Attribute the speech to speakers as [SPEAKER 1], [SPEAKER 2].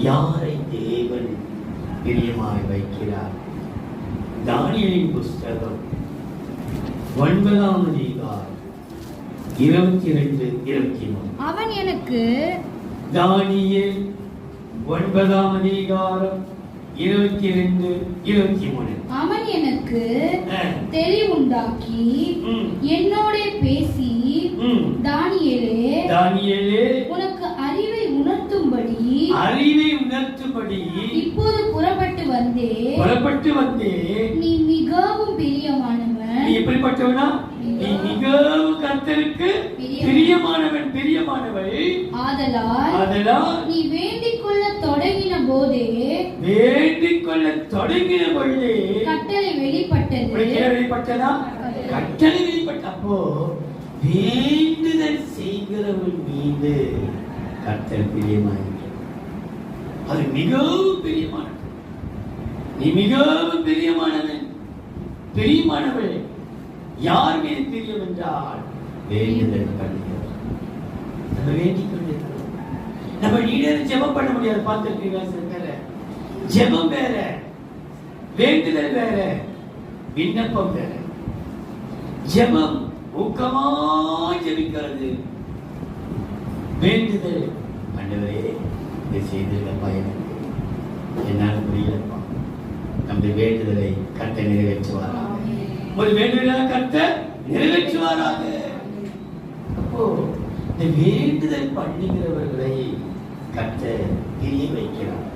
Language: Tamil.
[SPEAKER 1] யாரை தேவன் பிரியமாய் வைக்கிறார்? தானியேலின் புஸ்தகம் 9ஆம் அதிகாரம் 22, 23.
[SPEAKER 2] அவன் எனக்கு
[SPEAKER 1] தானியேல் 9ஆம் அதிகாரம் 22, 23.
[SPEAKER 2] அவன் எனக்கு தெளிவுண்டாக்கி என்னோட பேசி, தானியேலே உனக்கு அறிவை உணர்த்தும்படி இப்போது புறப்பட்டு வந்தேன். நீ மிகவும் பிரியமானவன்.
[SPEAKER 1] நீ எப்படிப்பட்டவனா? நீ மிகவும் கர்த்தருக்கு பிரியமானவள். ஆதலால்
[SPEAKER 2] நீ வேண்டிக் கொள்ள தொடங்கின போதே கட்டளை வெளிப்பட்டது.
[SPEAKER 1] கட்டளை வெளிப்பட்டப்போ வேண்டுதல் செய்கிறவன் மீது கர்த்தர் பிரியமாயிருக்கிறார். அது மிகவும் பிரியமானது. நீ மிகவும் பிரியமானவள். யார் மீது பிரியம் என்றால் வேண்டுதல் பண்ணுகிறவர். நம்ம வேண்டிக் கொண்டிருக்கிறோம். நம்ம நீடர் ஜெபம் பண்ண முடியாது. பார்த்திருக்கீங்களா? சில பேர ஜெபம் வேற, வேண்டுதல் வேற, விண்ணப்பம் வேற. ஜெபம் ஊக்கமா ஜெபிக்கிறது. வேண்டுதல், ஆண்டவரே இதை செய்திருக்கப்பா, எனக்கு என்னால் முடியலப்பா. நம்முடைய வேண்டுதலை கர்த்தர் நிறைவேற்றுவாராக. ஒரு வேண்டுதலை கர்த்தர் நிறைவேற்றுவாராக. அப்போ இந்த வேண்டுதல் பண்ணுகிறவர்களை கர்த்தர் பிரிய வைக்கிறார்.